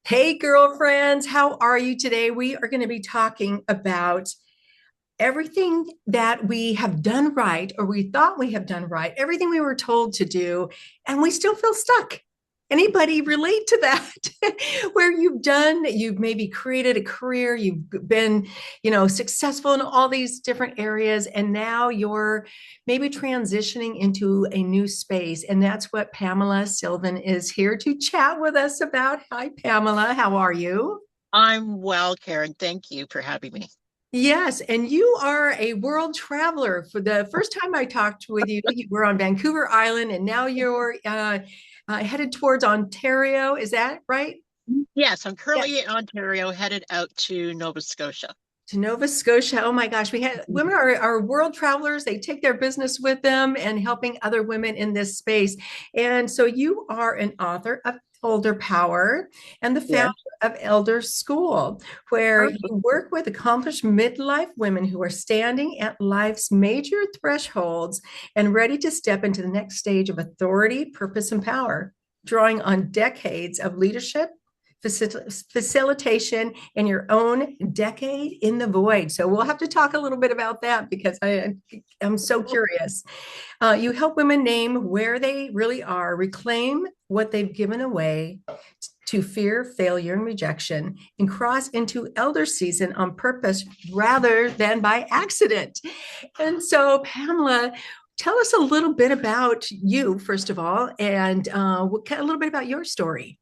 Hey, girlfriends, how are you today? We are going to be talking about everything that we have done right, or we thought we have done right, everything we were told to do, and we still feel stuck. Anybody relate to that? Where you've maybe created a career, you've been, successful in all these different areas, and now you're maybe transitioning into a new space. And that's what Pamela Sylvan is here to chat with us about. Hi, Pamela. How are you? I'm well, Karen. Thank you for having me. Yes, and you are a world traveler. For the first time I talked with you, you were on Vancouver Island, and now you're headed towards Ontario. Is that right? Yes, I'm Yeah, currently in Ontario, headed out to Nova Scotia. to Nova Scotia. Oh my gosh, we had women are world travelers. They take their business with them and helping other women in this space. And so you are an author of Older Power and the founder Yes. of Elder School, where you work with accomplished midlife women who are standing at life's major thresholds and ready to step into the next stage of authority, purpose, and power, drawing on decades of leadership, facilitation, and your own decade in the void. So we'll have to talk a little bit about that because I'm so curious. You help women name where they really are, reclaim what they've given away to fear, failure, and rejection, and cross into elder season on purpose rather than by accident. And so, Pamela, tell us a little bit about you, first of all, and a little bit about your story.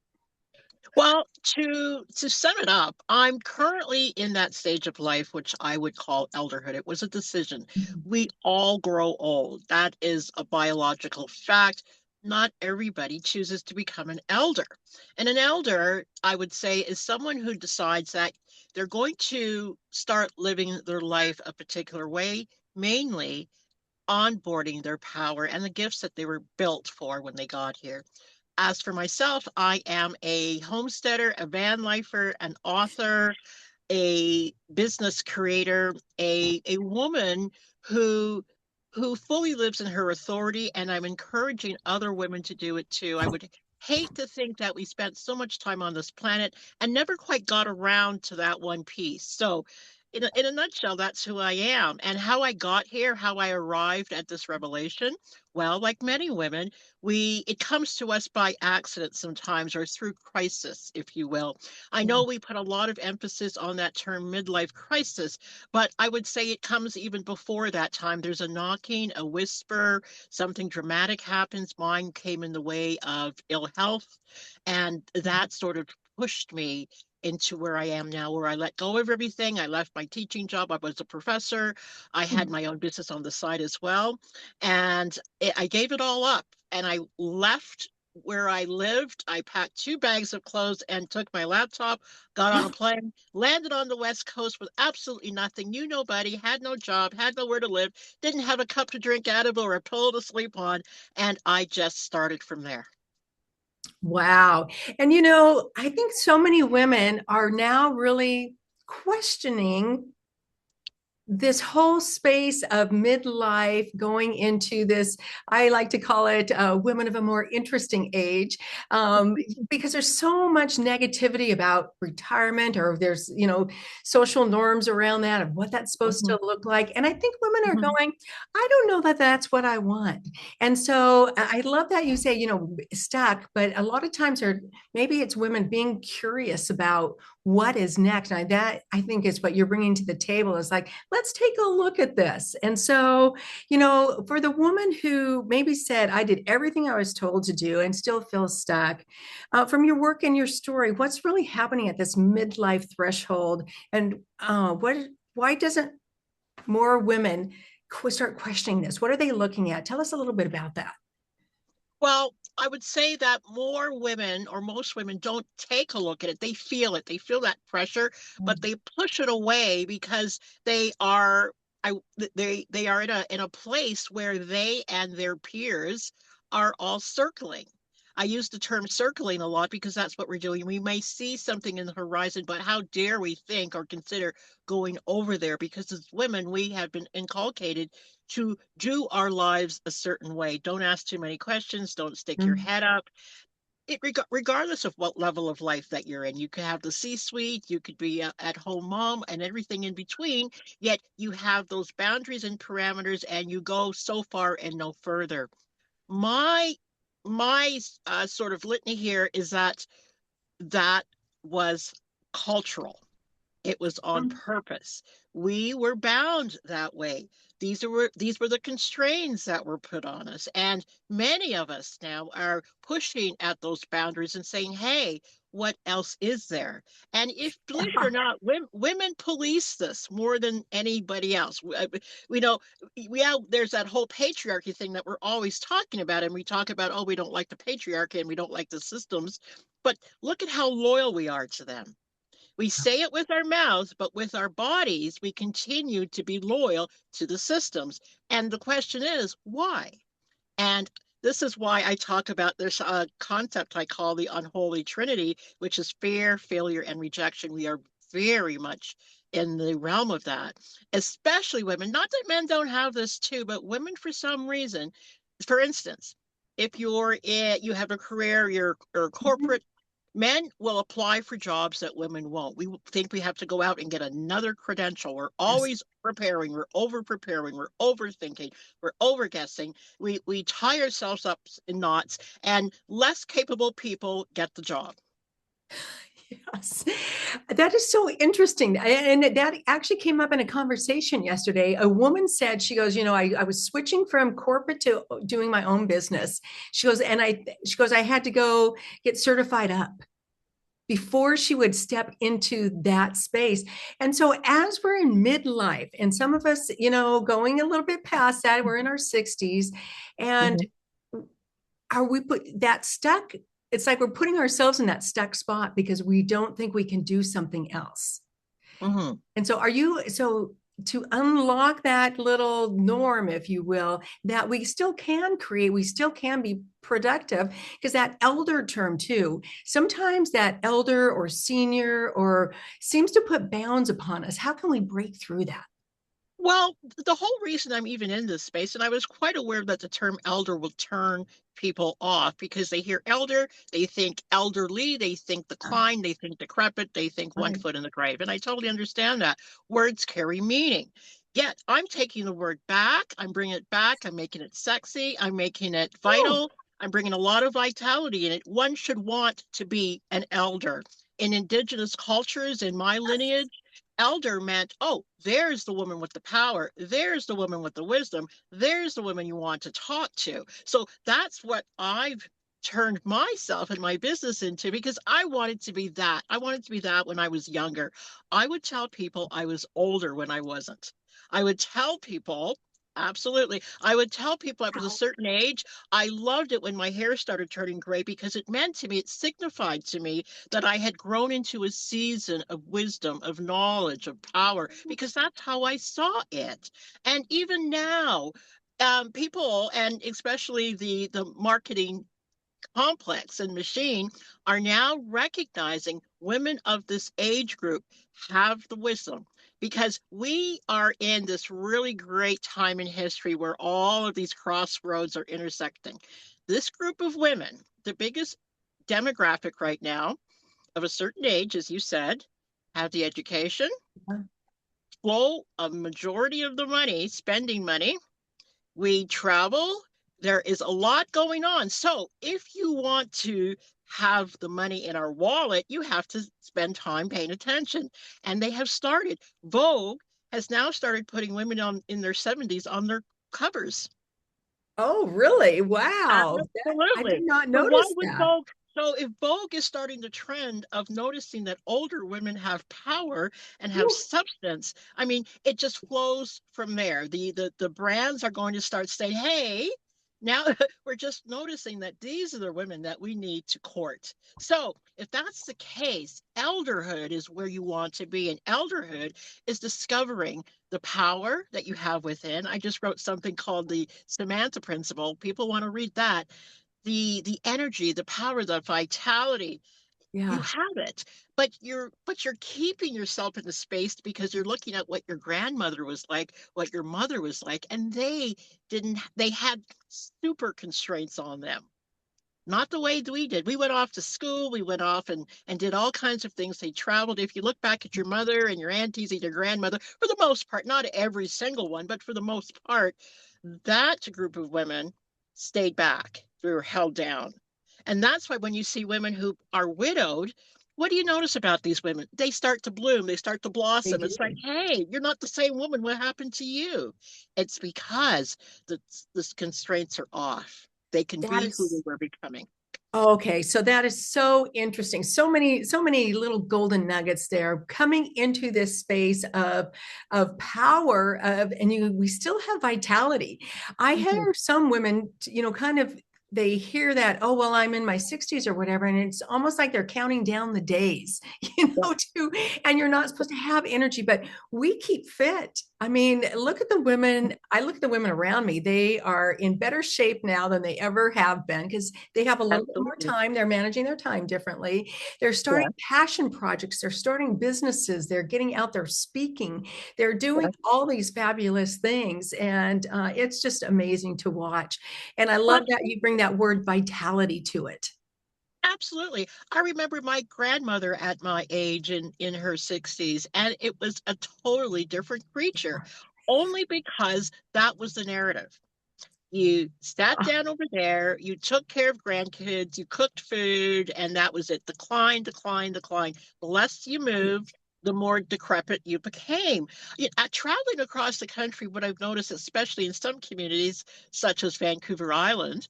Well, to sum it up, I'm currently in that stage of life which I would call elderhood. It was a decision. We all grow old. That is a biological fact. Not everybody chooses to become an elder. And an elder, I would say, is someone who decides that they're going to start living their life a particular way, mainly onboarding their power and the gifts that they were built for when they got here. As for myself, I am a homesteader, a van lifer, an author, a business creator, a woman who who fully lives in her authority, and I'm encouraging other women to do it too. I would hate to think that we spent so much time on this planet and never quite got around to that one piece. So in a nutshell, that's who I am. And how I got here, how I arrived at this revelation. Well, like many women, it comes to us by accident sometimes or through crisis, if you will. I know we put a lot of emphasis on that term midlife crisis, but I would say it comes even before that time. There's a knocking, a whisper, something dramatic happens. Mine came in the way of ill health, and that sort of pushed me into where I am now, where I let go of everything. I left my teaching job. I was a professor. I had my own business on the side as well. And I gave it all up and I left where I lived. I packed two bags of clothes and took my laptop, got on a plane, landed on the West Coast with absolutely nothing, knew nobody, had no job, had nowhere to live, didn't have a cup to drink out of or a pillow to sleep on. And I just started from there. Wow. And I think so many women are now really questioning this whole space of midlife going into this. I like to call it women of a more interesting age, because there's so much negativity about retirement, or there's social norms around that of what that's supposed Mhm, to look like. And I think women are mhm. going, I don't know that that's what I want. And so I love that you say stuck, but a lot of times maybe it's women being curious about what is next. And that I think is what you're bringing to the table, is like, let's take a look at this. And so, for the woman who maybe said, I did everything I was told to do and still feel stuck, from your work and your story, what's really happening at this midlife threshold? And why doesn't more women start questioning this? What are they looking at? Tell us a little bit about that. Well, I would say that more women or most women don't take a look at it. They feel it. They feel that pressure, but they push it away because they are I they are in a place where they and their peers are all circling. I use the term circling a lot because that's what we're doing. We may see something in the horizon, but how dare we think or consider going over there? Because as women, we have been inculcated to do our lives a certain way. Don't ask too many questions. Don't stick your Mm-hmm. head up. Regardless of what level of life that you're in, you could have the C-suite, you could be a at-home mom, and everything in between. Yet you have those boundaries and parameters, and you go so far and no further. My my sort of litany here is that that was cultural. It was on Mm. purpose. We were bound that way. These were the constraints that were put on us. And many of us now are pushing at those boundaries and saying, hey, what else is there? And if, believe it or not, women police this more than anybody else. We know there's that whole patriarchy thing that we're always talking about. And we talk about, oh, we don't like the patriarchy and we don't like the systems. But look at how loyal we are to them. We say it with our mouths, but with our bodies, we continue to be loyal to the systems. And the question is, why? And this is why I talk about this concept I call the unholy trinity, which is fear, failure, and rejection. We are very much in the realm of that, especially women. Not that men don't have this too, but women, for some reason, for instance, if you have a career, you're or Mhm. corporate, men will apply for jobs that women won't. We think we have to go out and get another credential. We're Yes. always preparing, we're over preparing, we're overthinking, we're over guessing. We tie ourselves up in knots, and less capable people get the job. Yes. That is so interesting. And that actually came up in a conversation yesterday. A woman said, she goes, I was switching from corporate to doing my own business. She goes, I had to go get certified up before she would step into that space. And so as we're in midlife, and some of us, going a little bit past that, we're in our 60s, and Mhm. are we put that stuck? It's like we're putting ourselves in that stuck spot because we don't think we can do something else. Mhm. And so to unlock that little norm, if you will, that we still can create, we still can be productive, because that elder term too, sometimes that elder or senior or seems to put bounds upon us. How can we break through that? Well, the whole reason I'm even in this space, and I was quite aware that the term elder will turn people off because they hear elder, they think elderly, they think decline, they think decrepit, they think one Right. foot in the grave. And I totally understand that. Words carry meaning. Yet I'm taking the word back, I'm bringing it back, I'm making it sexy, I'm making it Oh, vital, I'm bringing a lot of vitality in it. One should want to be an elder. In indigenous cultures, in my lineage, elder meant, oh, there's the woman with the power. There's the woman with the wisdom. There's the woman you want to talk to. So that's what I've turned myself and my business into because I wanted to be that. I wanted to be that when I was younger. I would tell people I was older when I wasn't. I would tell people, absolutely. I would tell people I was a wow. certain age. I loved it when my hair started turning gray because it meant to me, it signified to me that I had grown into a season of wisdom, of knowledge, of power, because that's how I saw it. And even now, people, and especially the marketing complex and machine, are now recognizing women of this age group have the wisdom because we are in this really great time in history where all of these crossroads are intersecting. This group of women, the biggest demographic right now, of a certain age, as you said, have the education, flow a majority of the money, spending money. We travel. There is a lot going on. So if you want to have the money in our wallet, you have to spend time paying attention. And they have started. Vogue has now started putting women on in their 70s on their covers. Oh, really? Wow. I did Absolutely. not So why notice would that. Vogue? So if Vogue is starting the trend of noticing that older women have power and have Whew. substance, I mean, it just flows from there. The brands are going to start saying, "Hey, now we're just noticing that these are the women that we need to court." So if that's the case, elderhood is where you want to be, and elderhood is discovering the power that you have within. I just wrote something called the Samantha Principle. People want to read that. The energy, the power, the vitality, you Yeah. have it. But you're keeping yourself in the space because you're looking at what your grandmother was like, what your mother was like, and they had super constraints on them. Not the way we did. We went off to school, we went off and did all kinds of things. They traveled. If you look back at your mother and your aunties and your grandmother, for the most part, not every single one, but for the most part, that group of women stayed back. We were held down. And that's why when you see women who are widowed, what do you notice about these women? They start to bloom, they start to They blossom. do. It's like, hey, you're not the same woman. What happened to you? It's because the constraints are off. They can That be who they is were becoming. okay. So that is so interesting. So many little golden nuggets there coming into this space of power of, and we still have vitality. I Mhm. hear some women, kind of they hear that, oh, well, I'm in my 60s or whatever. And it's almost like they're counting down the days, Yeah, and you're not supposed to have energy, but we keep fit. I mean, look at the women. I look at the women around me. They are in better shape now than they ever have been because they have a little bit more absolutely. time. They're managing their time differently. They're starting Yeah, passion projects. They're starting businesses. They're getting out there speaking. They're doing yeah. all these fabulous things. And it's just amazing to watch. And I love that you bring that word vitality to it. Absolutely. I remember my grandmother at my age in her 60s, and it was a totally different creature, only because that was the narrative. You sat Oh, down over there, you took care of grandkids, you cooked food, and that was it. Decline, decline, decline. The less you right. moved, the more decrepit you became. Traveling across the country, what I've noticed, especially in some communities, such as Vancouver Island,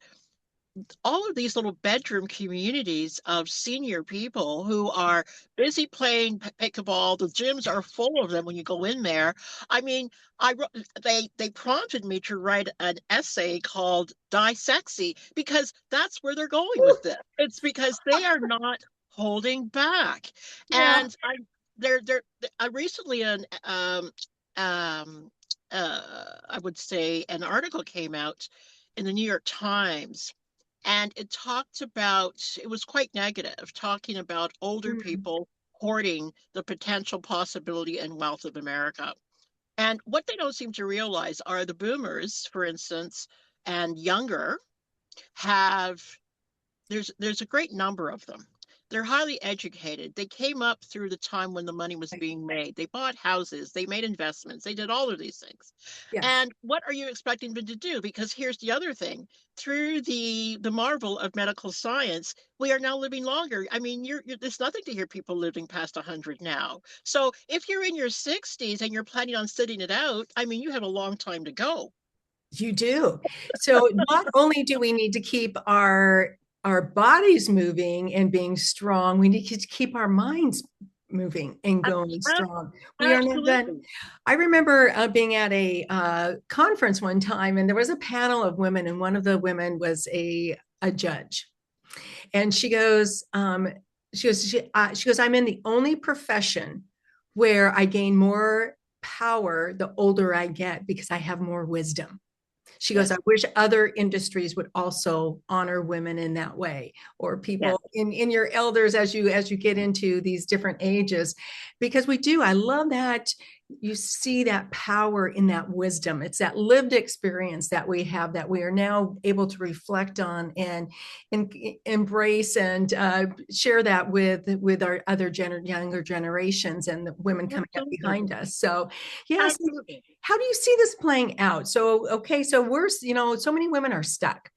all of these little bedroom communities of senior people who are busy playing pickleball. The gyms are full of them when you go in there. I mean, they prompted me to write an essay called "Die Sexy" because that's where they're going with this. It's because they are not holding back, Yeah. and they're I recently um I would say an article came out in the New York Times, and it talked about, it was quite negative, talking about older Mm. people hoarding the potential possibility and wealth of America. And what they don't seem to realize are the boomers, for instance, and younger have, there's a great number of them. They're highly educated. They came up through the time when the money was being made. They bought houses, they made investments, they did all of these things. Yes. And what are you expecting them to do? Because here's the other thing. Through the marvel of medical science, we are now living longer. I mean, there's nothing to hear people living past 100 now. So if you're in your 60s and you're planning on sitting it out, I mean, you have a long time to go. You do. So not only do we need to keep our bodies moving and being strong, we need to keep our minds moving and Ab- going ab- strong. We are not done. Absolutely. I remember being at a conference one time, and there was a panel of women, and one of the women was a judge, and she goes, I'm in the only profession where I gain more power the older I get because I have more wisdom. She goes, I Yes. wish other industries would also honor women in that way, or Yes. people in your elders as you get into these different ages, because we do. I love that you see that power in that wisdom. It's that lived experience that we have that we are now able to reflect on and embrace and share that with our other younger generations and the women coming up Absolutely. behind us. So yes, Absolutely. how do you see this playing out? So, okay, so so many women are stuck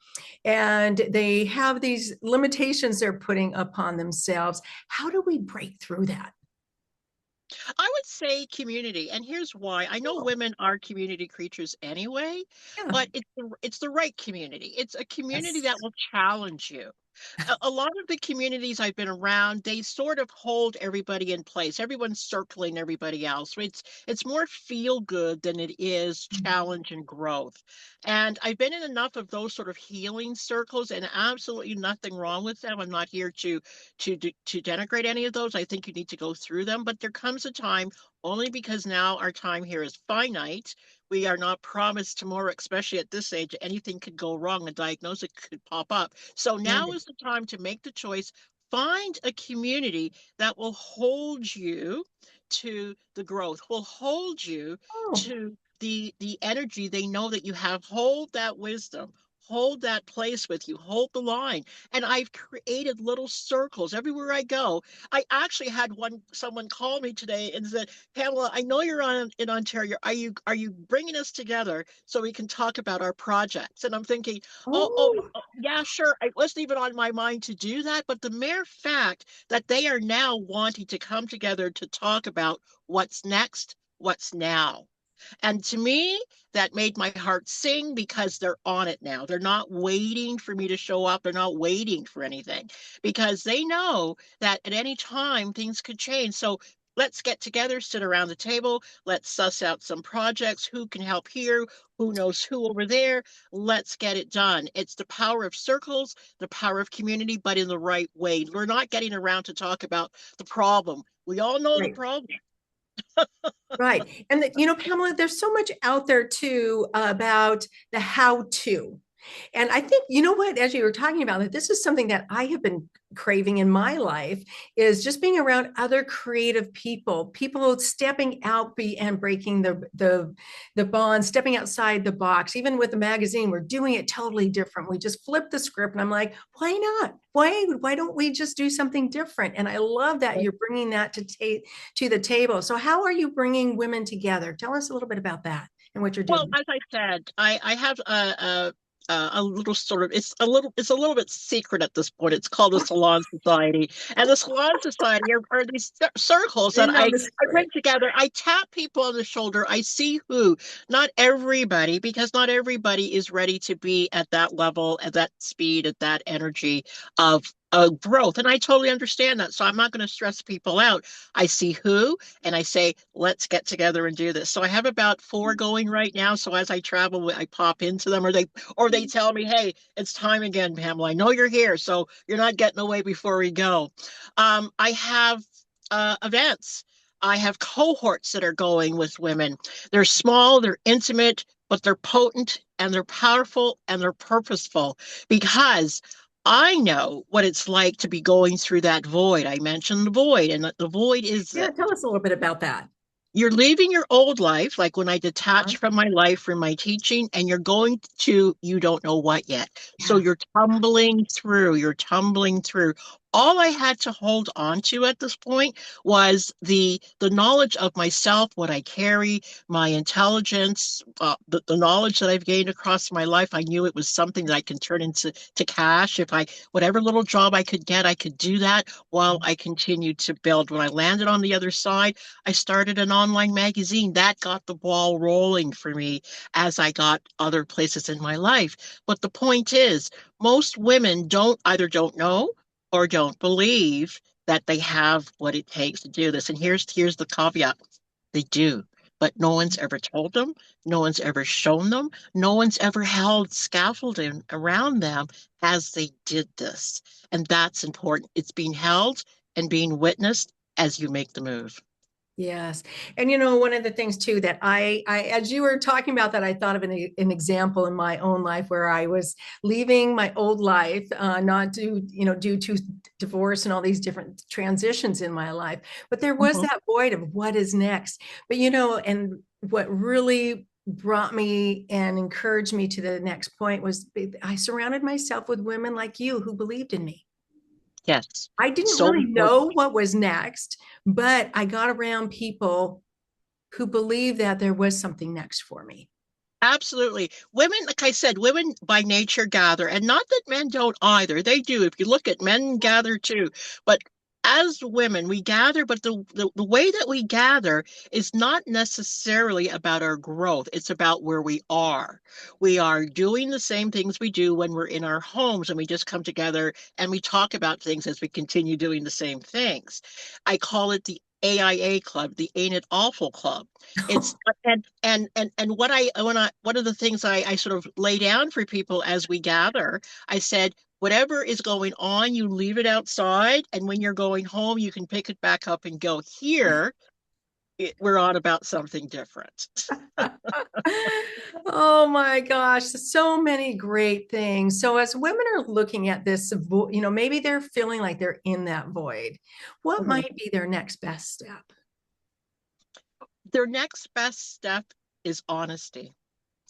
and they have these limitations they're putting upon themselves. How do we break through that? I would say community, and here's why. I know Oh, women are community creatures anyway, yeah. but it's the right community. It's a community Yes. that will challenge you. A lot of the communities I've been around, they sort of hold everybody in place. Everyone's circling everybody else. It's more feel good than it is challenge and growth. And I've been in enough of those sort of healing circles, and absolutely nothing wrong with them. I'm not here to denigrate any of those. I think you need to go through them, but there comes a time, only because now our time here is finite. We are not promised tomorrow, especially at this age. Anything could go wrong. A diagnosis could pop up. So now Right. is the time to make the choice. Find a community that will hold you to the growth, will hold you Oh, to the energy they know that you have. Hold that wisdom, hold that place with you, hold the line. And I've created little circles everywhere I go. I actually had someone call me today and said, Pamela, I know you're on in Ontario. Are you bringing us together so we can talk about our projects? And I'm thinking, Oh, yeah, sure. It wasn't even on my mind to do that, but the mere fact that they are now wanting to come together to talk about what's next, what's now. And to me, that made my heart sing because they're on it now. They're not waiting for me to show up. They're not waiting for anything because they know that at any time things could change. So let's get together, sit around the table. Let's suss out some projects. Who can help here? Who knows who over there? Let's get it done. It's the power of circles, the power of community, but in the right way. We're not getting around to talk about the problem. We all know the right. problem. Right. And Pamela, there's so much out there too about the how to. And I think, you know what, as you were talking about it, this is something that I have been craving in my life is just being around other creative people stepping out and breaking the bond, stepping outside the box. Even with the magazine, we're doing it totally different. We just flip the script and I'm like, why not? Why don't we just do something different? And I love that you're bringing that to the table. So how are you bringing women together? Tell us a little bit about that and what you're Well, doing. as I said, I have a little sort of it's a little bit secret at this point. It's called the Salon Society, and the Salon Society are these circles I that know I this. I bring together. I tap people on the shoulder. I see who, not everybody, because not everybody is ready to be at that level, at that speed, at that energy of growth, and I totally understand that. So I'm not going to stress people out. I see who, and I say, let's get together and do this. So I have about four going right now. So as I travel, I pop into them, or they tell me, hey, it's time again, Pamela. I know you're here, so you're not getting away before we go. I have events. I have cohorts that are going with women. They're small, they're intimate, but they're potent and they're powerful and they're purposeful because I know what it's like to be going through that void. I mentioned the void, and the void is Yeah, tell us a little bit about that. you're leaving your old life, like when I Uh-huh. detached from my life, from my teaching, and you're going to you don't know what yet. So Yes. you're tumbling through, you're tumbling through. All I had to hold on to at this point was the knowledge of myself, what I carry, my intelligence, the knowledge that I've gained across my life. I knew it was something that I can turn into cash. If I whatever little job I could get, I could do that while I continued to build. When I landed on the other side, I started an online magazine that got the ball rolling for me as I got other places in my life. But the point is, most women don't know or don't believe that they have what it takes to do this. And here's the caveat. They do. But no one's ever told them, no one's ever shown them, no one's ever held scaffolding around them as they did this. And that's important. It's being held and being witnessed as you make the move. Yes. And one of the things too that as you were talking about that, I thought of an example in my own life where I was leaving my old life, not due to divorce and all these different transitions in my life. But there was Mhm. that void of what is next. But and what really brought me and encouraged me to the next point was I surrounded myself with women like you who believed in me. Yes. I didn't So really important. know what was next, but I got around people who believed that there was something next for me. Absolutely. Women, like I said, women by nature gather, and not that men don't either. They do. If you look at men gather too. But as women, we gather, but the way that we gather is not necessarily about our growth. It's about where we are. We are doing the same things we do when we're in our homes, and we just come together and we talk about things as we continue doing the same things. I call it the AIA club, the Ain't It Awful Club. It's and one of the things I sort of lay down for people as we gather, I said, whatever is going on, you leave it outside, and when you're going home, you can pick it back up and go. Here, we're on about something different. Oh my gosh, so many great things. So as women are looking at this, maybe they're feeling like they're in that void. What Mhm. might be their next best step? Their next best step is honesty.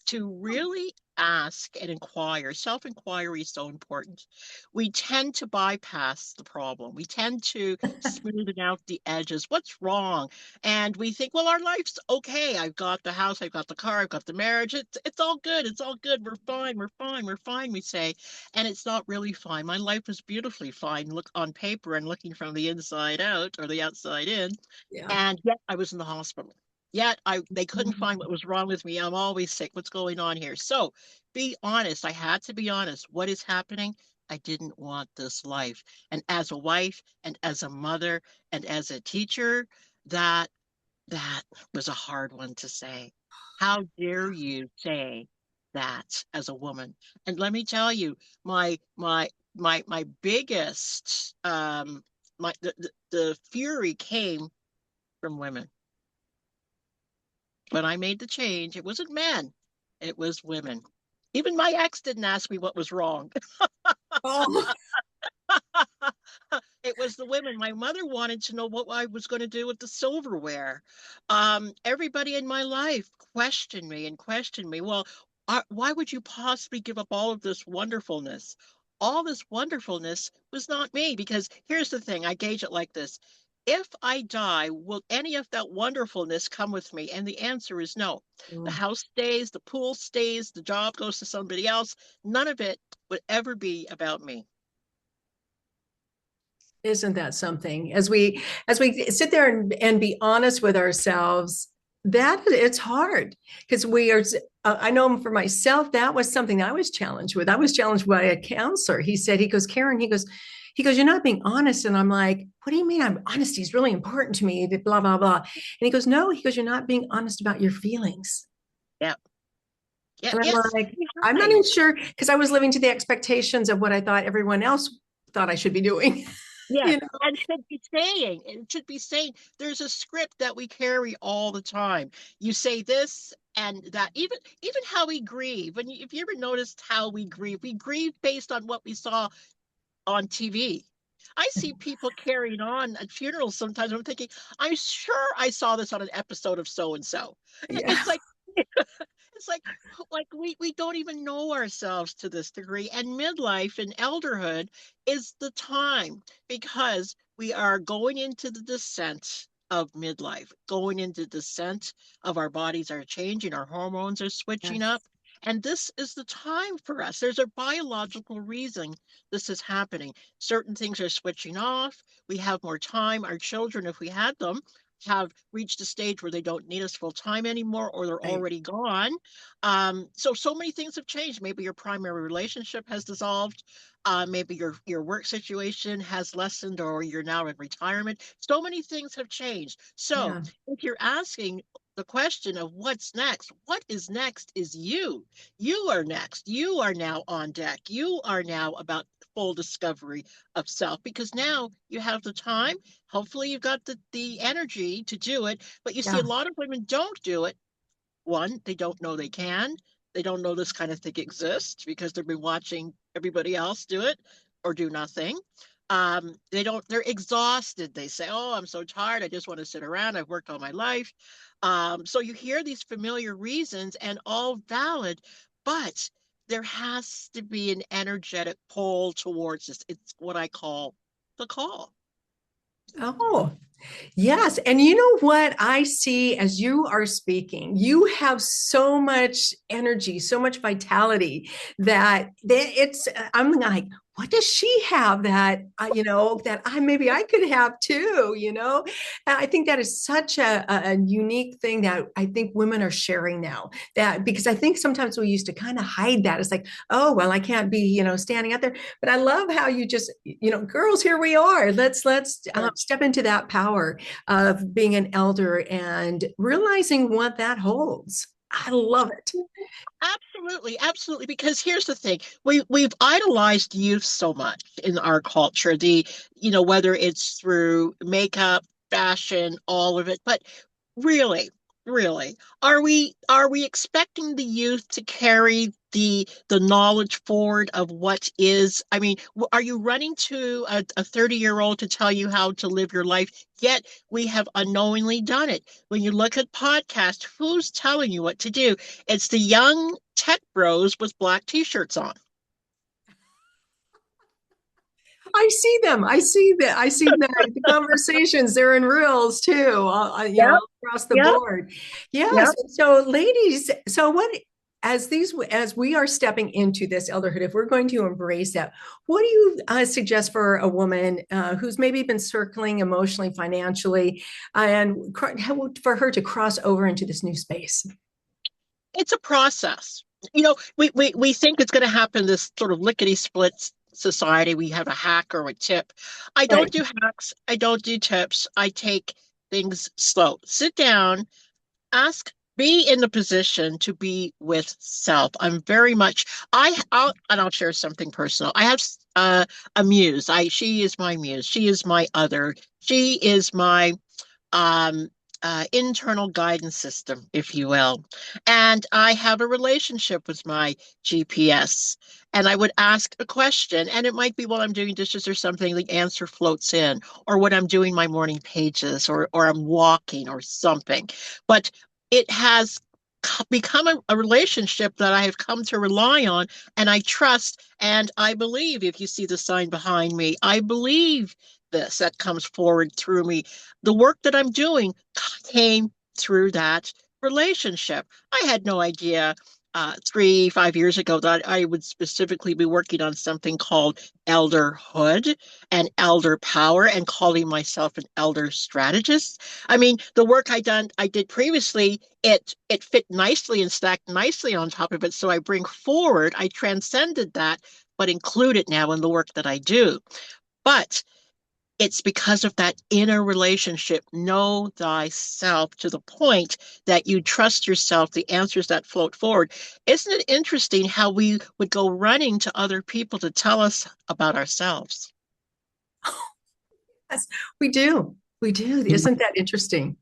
to really ask and inquire. Self-inquiry is so important. We tend to bypass the problem. We tend to smooth out the edges. What's wrong? And we think, well, our life's okay. I've got the house, I've got the car, I've got the marriage. It's all good. It's all good. We're fine. We're fine. We're fine, we say. And it's not really fine. My life is beautifully fine, look on paper and looking from the inside out or the outside in. Yeah. And yet I was in the hospital. Yet they couldn't find what was wrong with me. I'm always sick. What's going on here? So be honest. I had to be honest. What is happening? I didn't want this life. And as a wife and as a mother and as a teacher, that that was a hard one to say. How dare you say that as a woman? And let me tell you, my biggest the fury came from women. When I made the change, it wasn't men, it was women. Even my ex didn't ask me what was wrong. Oh, It was the women. My mother wanted to know what I was going to do with the silverware. Everybody in my life questioned me and questioned me. Well, why would you possibly give up all of this wonderfulness? All this wonderfulness was not me, because here's the thing, I gauge it like this. If I die, will any of that wonderfulness come with me? And the answer is no. The mm. house stays, the pool stays, the job goes to somebody else. None of it would ever be about me. Isn't that something? As we sit there and be honest with ourselves, that it's hard because we are. I know for myself that was something I was challenged with. I was challenged by a counselor. He goes, Karen, he goes, you're not being honest, and I'm like, what do you mean? I'm honesty is really important to me. Blah blah blah. And he goes, no. He goes, you're not being honest about your feelings. Yeah. Yeah. And I'm Yes. like, I'm not Behind. even sure because I was living to the expectations of what I thought everyone else thought I should be doing. Yes. you know? It should be saying there's a script that we carry all the time. You say this and that, even how we grieve. If you ever noticed how we grieve based on what we saw on TV. I see people carrying on at funerals sometimes. I'm thinking, I'm sure I saw this on an episode of so and so. Yeah. It's like it's like we don't even know ourselves to this degree. And midlife and elderhood is the time, because we are going into the descent of midlife, going into descent of our bodies are changing, our hormones are switching up. Yes. And this is the time for us. There's a biological reason this is happening. Certain things are switching off. We have more time. Our children, if we had them, have reached a stage where they don't need us full time anymore, or they're Right. already gone. So many things have changed. Maybe your primary relationship has dissolved. Maybe your work situation has lessened, or you're now in retirement. So many things have changed. So Yeah. if you're asking the question of what's next, what is next is you. You are next. You are now on deck. You are now about full discovery of self, because now you have the time. Hopefully, you've got the energy to do it. But you see, a Yeah. lot of women don't do it. One, they don't know they can. They don't know this kind of thing exists because they've been watching everybody else do it or do nothing. They don't, they're exhausted. They say, oh, I'm so tired. I just want to sit around. I've worked all my life. So you hear these familiar reasons and all valid, but there has to be an energetic pull towards this. It's what I call the call. Oh, yes. And you know what I see as you are speaking? You have so much energy, so much vitality that I'm like, what does she have that, that maybe I could have too, And I think that is such a unique thing that I think women are sharing now, that because I think sometimes we used to kind of hide that. It's like, oh, well, I can't be, standing out there. But I love how you just, girls, here we are. Let's step into that power of being an elder and realizing what that holds. I love it. Absolutely, absolutely. Because here's the thing: we've idolized youth so much in our culture. Whether it's through makeup, fashion, all of it. But really, really, are we expecting the youth to carry the knowledge forward of what is. I mean, are you running to a 30-year-old to tell you how to live your life? Yet we have unknowingly done it. When you look at podcasts, who's telling you what to do? It's the young tech bros with black t-shirts on. I see them. I see that. I see the conversations. They're in reels too, Yep, all across the yep, board. Yes. yep. So, ladies, so what, as we are stepping into this elderhood, if we're going to embrace that, what do you suggest for a woman who's maybe been circling emotionally, financially, and for her to cross over into this new space? It's a process. We think it's going to happen this sort of lickety split society. We have a hack or a tip. I don't Right. do hacks. I don't do tips. I take things slow. Sit down, ask, be in the position to be with self. I'm very much, and I'll share something personal. I have a muse. She is my muse. She is my other. She is my um, internal guidance system, if you will. And I have a relationship with my GPS. And I would ask a question, and it might be while I'm doing dishes or something, the answer floats in, or when I'm doing my morning pages, or I'm walking or something. But it has become a relationship that I have come to rely on and I trust and I believe. If you see the sign behind me, I believe this that comes forward through me. The work that I'm doing came through that relationship. I had no idea 5 years ago that I would specifically be working on something called elderhood and elder power and calling myself an elder strategist. I mean, the work I did previously, it fit nicely and stacked nicely on top of it. So I bring forward, I transcended that, but include it now in the work that I do. But it's because of that inner relationship. Know thyself to the point that you trust yourself, the answers that float forward. Isn't it interesting how we would go running to other people to tell us about ourselves? Yes, we do. We do. Isn't that interesting?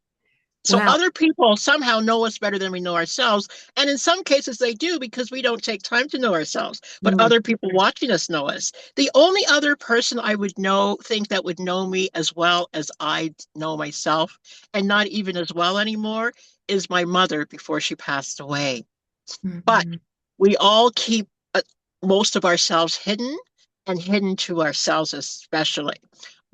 So Wow. other people somehow know us better than we know ourselves. And in some cases they do because we don't take time to know ourselves. But Mm, other people watching us know us. The only other person I would think that would know me as well as I know myself, and not even as well anymore, is my mother before she passed away. But mhm, we all keep most of ourselves hidden and hidden to ourselves especially.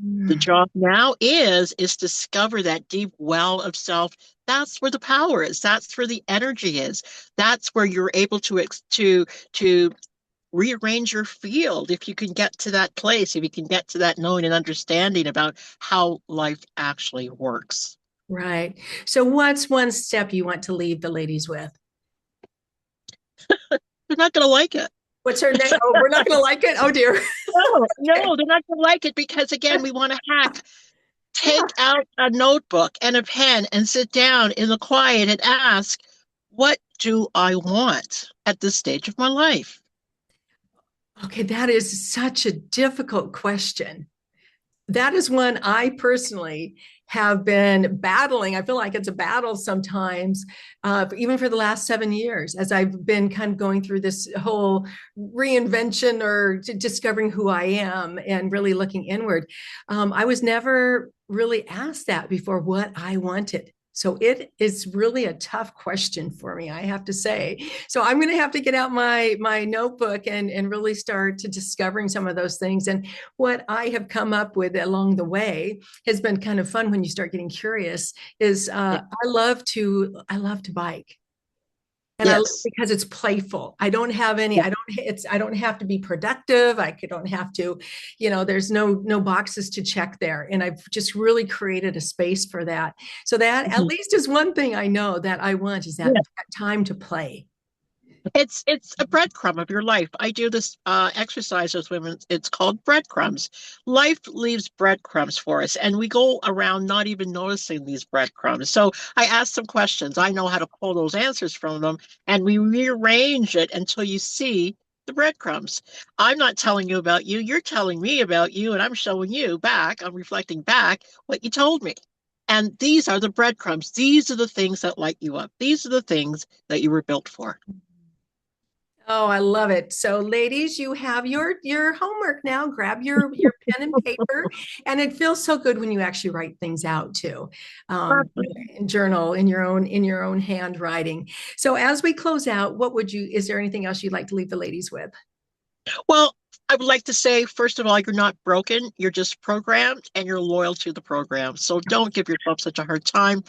The mm. job now is discover that deep well of self. That's where the power is. That's where the energy is. That's where you're able to rearrange your field. If you can get to that place, if you can get to that knowing and understanding about how life actually works. Right. So, what's one step you want to leave the ladies with? They're not going to like it. What's her name? Oh, we're not going to like it. Oh dear. No, Okay. no, they're not going to like it because again, we want to hack. Yeah. Take out a notebook and a pen and sit down in the quiet and ask, what do I want at this stage of my life? Okay, that is such a difficult question. That is one I personally have been battling. I feel like it's a battle sometimes, even for the last 7 years, as I've been kind of going through this whole reinvention or discovering who I am and really looking inward. I was never really asked that before, what I wanted. So it is really a tough question for me, I have to say. So I'm going to have to get out my notebook and really start to discovering some of those things. And what I have come up with along the way has been kind of fun when you start getting curious. Is I love to bike. And I love Yes. because it's playful. I don't have any, I don't have to be productive. I don't have to, there's no boxes to check there. And I've just really created a space for that. So that at Mhm. least is one thing I know that I want is that time to play. It's a breadcrumb of your life. I do this exercise with women. It's called breadcrumbs. Life leaves breadcrumbs for us, and we go around not even noticing these breadcrumbs. So I ask some questions. I know how to pull those answers from them, and we rearrange it until you see the breadcrumbs. I'm not telling you about you. You're telling me about you, and I'm showing you back. I'm reflecting back what you told me. And these are the breadcrumbs. These are the things that light you up. These are the things that you were built for. Oh, I love it. So, ladies, you have your homework now. Grab your pen and paper, and it feels so good when you actually write things out too, and journal in your own handwriting. So, as we close out, what would you? Is there anything else you'd like to leave the ladies with? Well, I would like to say, first of all, you're not broken. You're just programmed and you're loyal to the program. So don't give yourself such a hard time.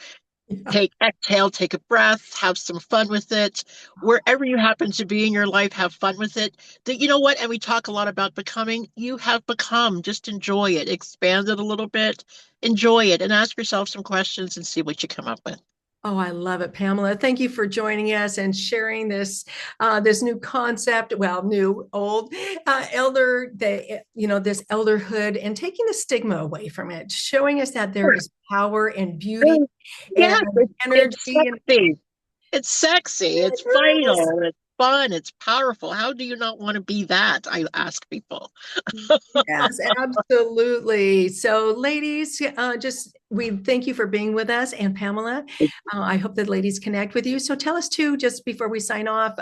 Exhale, take a breath, have some fun with it. Wherever you happen to be in your life, have fun with it. That you know what, and we talk a lot about becoming. You have become. Just enjoy it. Expand it a little bit. Enjoy it and ask yourself some questions and see what you come up with. Oh, I love it, Pamela. Thank you for joining us and sharing this new concept. Well, new, old, this elderhood, and taking the stigma away from it, showing us that there Sure. is power and beauty and Yes, it's energy. And sexy. It's sexy. it It's is. vital. It's fun. It's powerful. How do you not want to be that? I ask people. Yes, absolutely. So, ladies, just we thank you for being with us, and Pamela, I hope that ladies connect with you. So, tell us too, just before we sign off,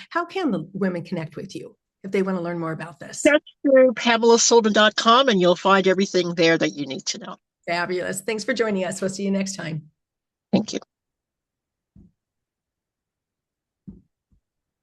how can the women connect with you if they want to learn more about this? That's through PamelaSylvan.com, and you'll find everything there that you need to know. Fabulous. Thanks for joining us. We'll see you next time. Thank you.